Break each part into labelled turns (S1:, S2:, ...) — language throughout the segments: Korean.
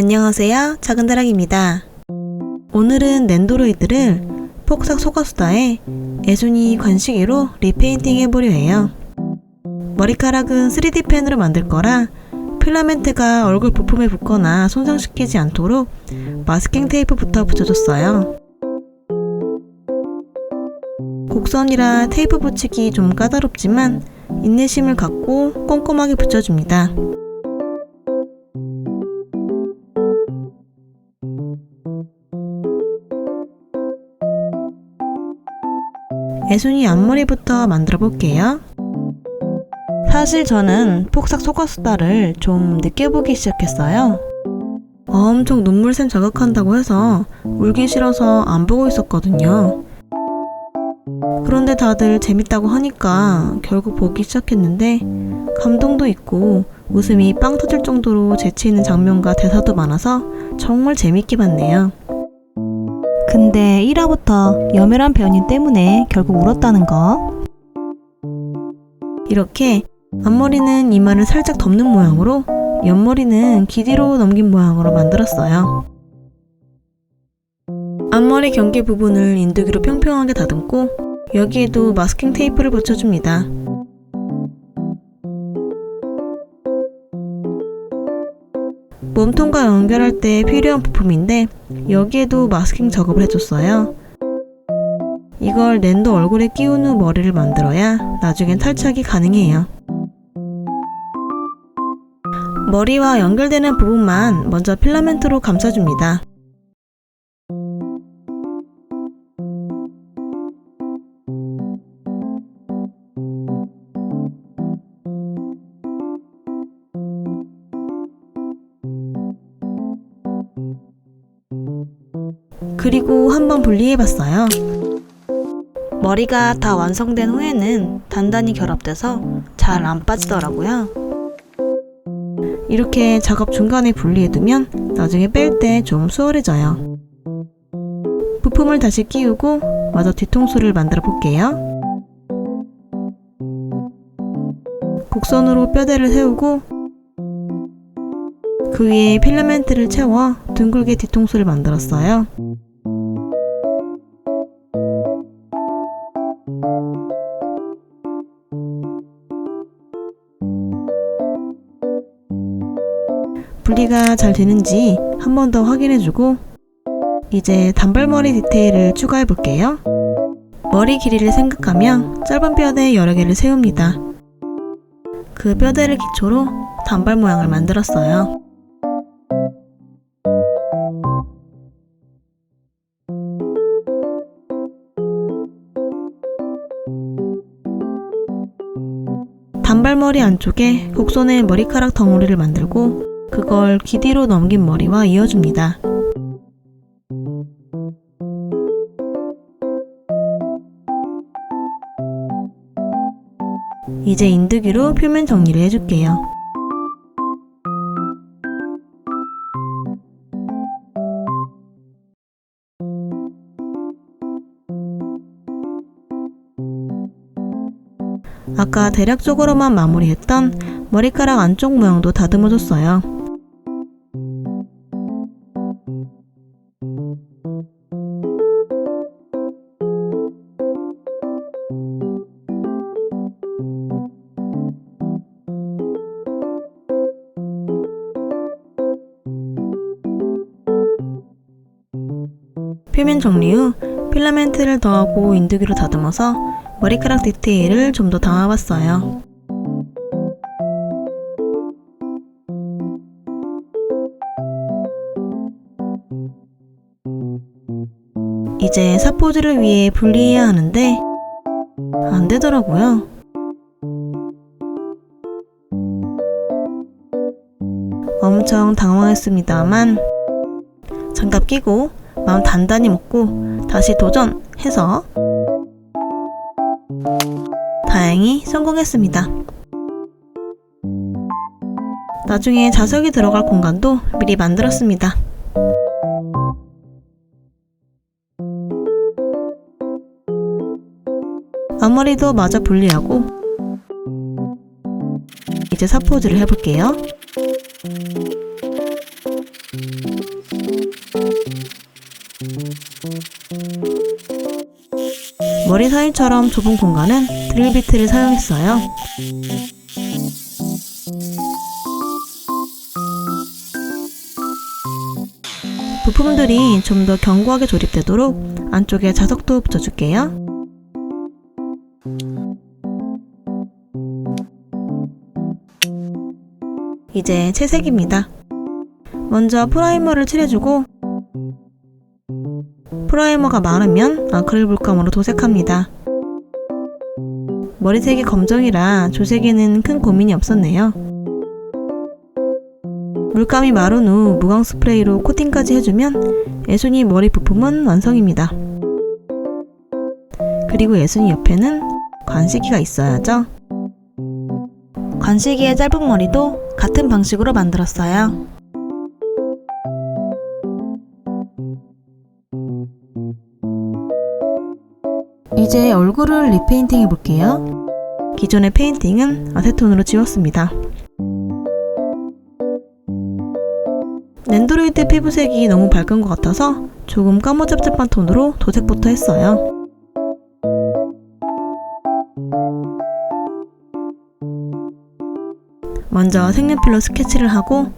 S1: 안녕하세요, 작은다락입니다. 오늘은 낸도로이드를 폭삭 속화수다에 애순이 관시기로 리페인팅 해보려 해요. 머리카락은 3D 펜으로 만들 거라 필라멘트가 얼굴 부품에 붙거나 손상시키지 않도록 마스킹 테이프부터 붙여줬어요. 곡선이라 테이프 붙이기 좀 까다롭지만 인내심을 갖고 꼼꼼하게 붙여줍니다. 애순이 앞머리부터 만들어 볼게요. 사실 저는 폭삭 속화수다를 좀 늦게 보기 시작했어요. 엄청 눈물샘 자극한다고 해서 울기 싫어서 안 보고 있었거든요. 그런데 다들 재밌다고 하니까 결국 보기 시작했는데 감동도 있고 웃음이 빵 터질 정도로 재치 있는 장면과 대사도 많아서 정말 재밌게 봤네요. 근데 1화부터 여멸한 배우님 때문에 결국 울었다는 거. 이렇게 앞머리는 이마를 살짝 덮는 모양으로 옆머리는 길이로 넘긴 모양으로 만들었어요. 앞머리 경계 부분을 인두기로 평평하게 다듬고 여기에도 마스킹 테이프를 붙여줍니다. 몸통과 연결할 때 필요한 부품인데 여기에도 마스킹 작업을 해줬어요. 이걸 낸도 얼굴에 끼운 후 머리를 만들어야 나중엔 탈착이 가능해요. 머리와 연결되는 부분만 먼저 필라멘트로 감싸줍니다. 그리고 한번 분리해봤어요. 머리가 다 완성된 후에는 단단히 결합돼서 잘 안 빠지더라고요. 이렇게 작업 중간에 분리해두면 나중에 뺄 때 좀 수월해져요. 부품을 다시 끼우고 마저 뒤통수를 만들어 볼게요. 곡선으로 뼈대를 세우고 그 위에 필라멘트를 채워 둥글게 뒤통수를 만들었어요. 분리가 잘 되는지 한 번 더 확인해주고 이제 단발머리 디테일을 추가해 볼게요. 머리 길이를 생각하며 짧은 뼈대 여러 개를 세웁니다. 그 뼈대를 기초로 단발 모양을 만들었어요. 단발머리 안쪽에 곡선의 머리카락 덩어리를 만들고 그걸 길이로 넘긴 머리와 이어줍니다. 이제 인두기로 표면 정리를 해줄게요. 아까 대략적으로만 마무리했던 머리카락 안쪽 모양도 다듬어줬어요. 표면 정리 후 필라멘트를 더하고 인두기로 다듬어서 머리카락 디테일을 좀 더 담아봤어요. 이제 사포질을 위해 분리해야 하는데 안 되더라고요. 엄청 당황했습니다만 장갑 끼고 마음 단단히 먹고 다시 도전해서 다행히 성공했습니다. 나중에 자석이 들어갈 공간도 미리 만들었습니다. 앞머리도 마저 분리하고 이제 사포질을 해볼게요. 머리 사이처럼 좁은 공간은 드릴비트를 사용했어요. 부품들이 좀 더 견고하게 조립되도록 안쪽에 자석도 붙여줄게요. 이제 채색입니다. 먼저 프라이머를 칠해주고 프라이머가 마르면 아크릴 물감으로 도색합니다. 머리색이 검정이라 조색에는 큰 고민이 없었네요. 물감이 마른 후 무광 스프레이로 코팅까지 해주면 예순이 머리 부품은 완성입니다. 그리고 예순이 옆에는 관시기가 있어야죠. 관시기의 짧은 머리도 같은 방식으로 만들었어요. 이제 얼굴을 리페인팅 해볼게요. 기존의 페인팅은 아세톤으로 지웠습니다. 낸드로이드 피부색이 너무 밝은 것 같아서 조금 까무잡잡한 톤으로 도색부터 했어요. 먼저 색연필로 스케치를 하고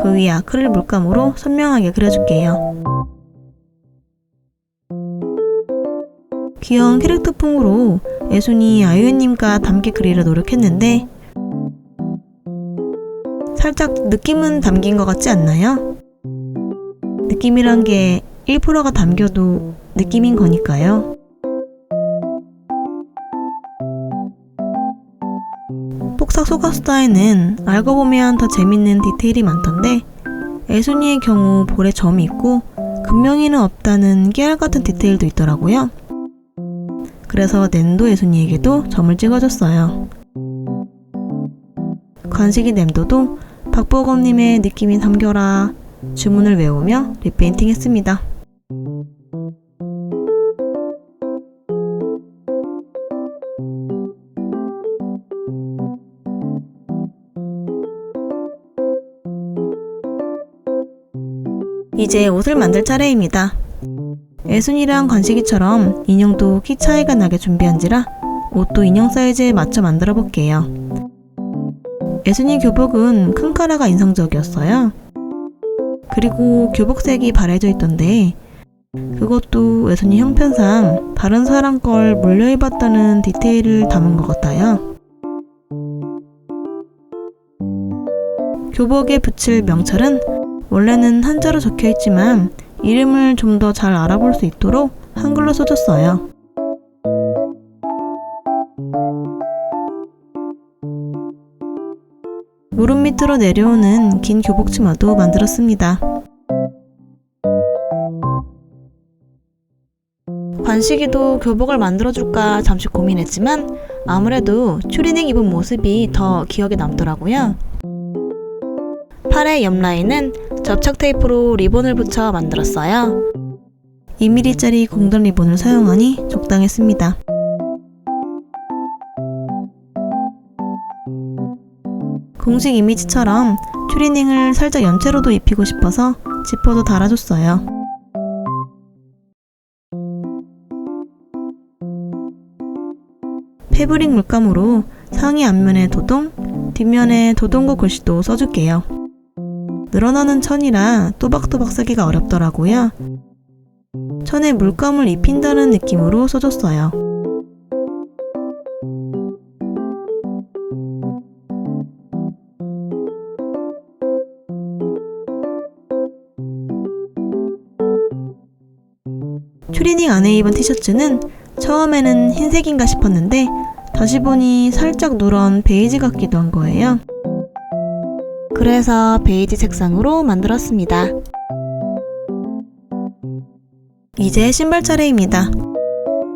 S1: 그 위에 아크릴 물감으로 선명하게 그려줄게요. 귀여운 캐릭터풍으로 예순이 아이유님과 닮게 그리려 노력했는데 살짝 느낌은 담긴 것 같지 않나요? 느낌이란 게 1%가 담겨도 느낌인 거니까요. 폭삭 소가수다에는 알고 보면 더 재밌는 디테일이 많던데 예순이의 경우 볼에 점이 있고 금명이는 없다는 깨알같은 디테일도 있더라고요. 그래서 낸도 예순이에게도 점을 찍어줬어요. 관식이 낸도도 박보검님의 느낌이 담겨라 주문을 외우며 리페인팅 했습니다. 이제 옷을 만들 차례입니다. 예순이랑 관식이처럼 인형도 키 차이가 나게 준비한지라 옷도 인형 사이즈에 맞춰 만들어 볼게요. 예순이 교복은 큰 카라가 인상적이었어요. 그리고 교복색이 바래져 있던데 그것도 예순이 형편상 다른 사람 걸 물려입었다는 디테일을 담은 것 같아요. 교복에 붙일 명찰은 원래는 한자로 적혀 있지만 이름을 좀 더 잘 알아볼 수 있도록 한글로 써줬어요. 무릎 밑으로 내려오는 긴 교복 치마도 만들었습니다. 관식이도 교복을 만들어줄까 잠시 고민했지만 아무래도 추리닝 입은 모습이 더 기억에 남더라고요. 팔의 옆 라인은 접착 테이프로 리본을 붙여 만들었어요. 2mm짜리 공던 리본을 사용하니 적당했습니다. 공식 이미지처럼 추리닝을 살짝 연체로도 입히고 싶어서 지퍼도 달아줬어요. 패브릭 물감으로 상의 앞면에 도동, 뒷면에 도동고 글씨도 써줄게요. 늘어나는 천이라 또박또박 쓰기가 어렵더라고요. 천에 물감을 입힌다는 느낌으로 써줬어요. 추리닝 안에 입은 티셔츠는 처음에는 흰색인가 싶었는데 다시 보니 살짝 누런 베이지 같기도 한 거예요. 그래서 베이지 색상으로 만들었습니다. 이제 신발 차례입니다.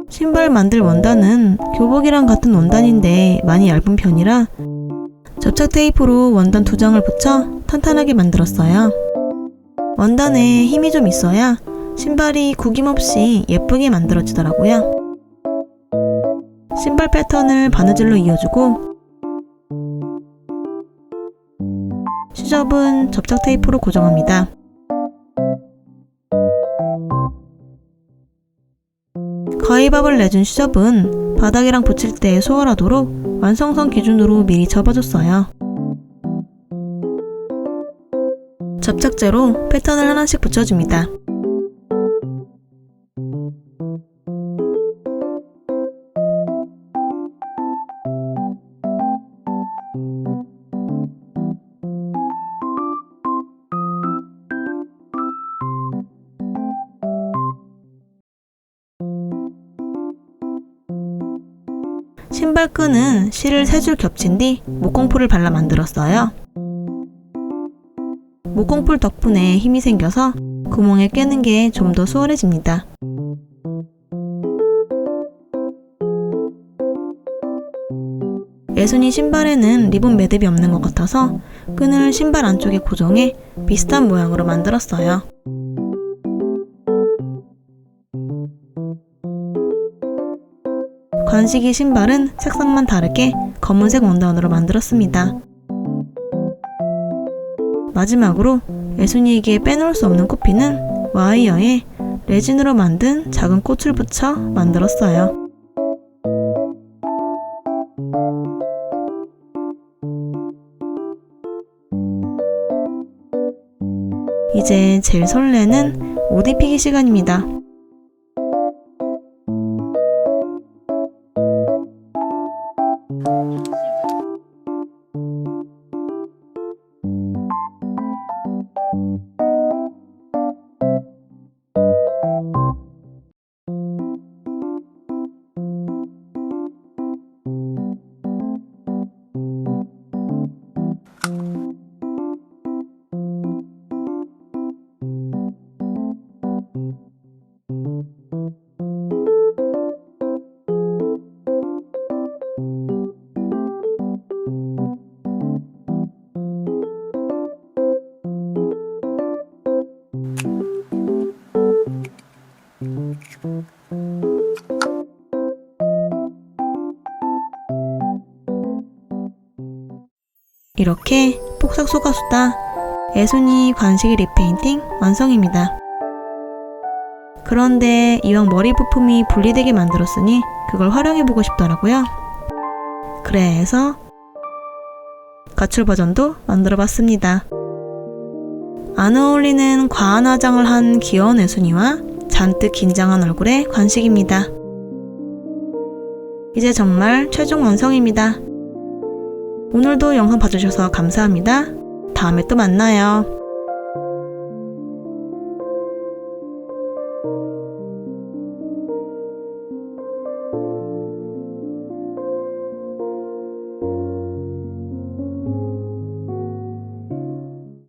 S1: 신발 만들 원단은 교복이랑 같은 원단인데 많이 얇은 편이라 접착 테이프로 원단 2장을 붙여 탄탄하게 만들었어요. 원단에 힘이 좀 있어야 신발이 구김없이 예쁘게 만들어지더라고요. 신발 패턴을 바느질로 이어주고 수접은 접착 테이프로 과이밥을 내준 시접은 바닥이랑 붙일 때 수월하도록 완성선 기준으로 미리 접어줬어요. 접착제로 패턴을 하나씩 붙여줍니다. 신발끈은 실을 3줄 겹친 뒤 목공풀을 발라 만들었어요. 목공풀 덕분에 힘이 생겨서 구멍에 꿰는 게 좀 더 수월해집니다. 예순이 신발에는 리본 매듭이 없는 것 같아서 끈을 신발 안쪽에 고정해 비슷한 모양으로 만들었어요. 관식이 신발은 색상만 다르게 검은색 원단으로 만들었습니다. 마지막으로 예순이에게 빼놓을 수 없는 꽃피는 와이어에 레진으로 만든 작은 꽃을 붙여 만들었어요. 이제 제일 설레는 옷 입히기 시간입니다. 이렇게 폭삭 속가수다 예순이 관식이 리페인팅 완성입니다. 그런데 이왕 머리 부품이 분리되게 만들었으니 그걸 활용해보고 싶더라고요. 그래서 가출 버전도 만들어봤습니다. 안 어울리는 과한 화장을 한 귀여운 예순이와 잔뜩 긴장한 얼굴의 관식입니다. 이제 정말 최종 완성입니다. 오늘도 영상 봐주셔서 감사합니다. 다음에 또 만나요.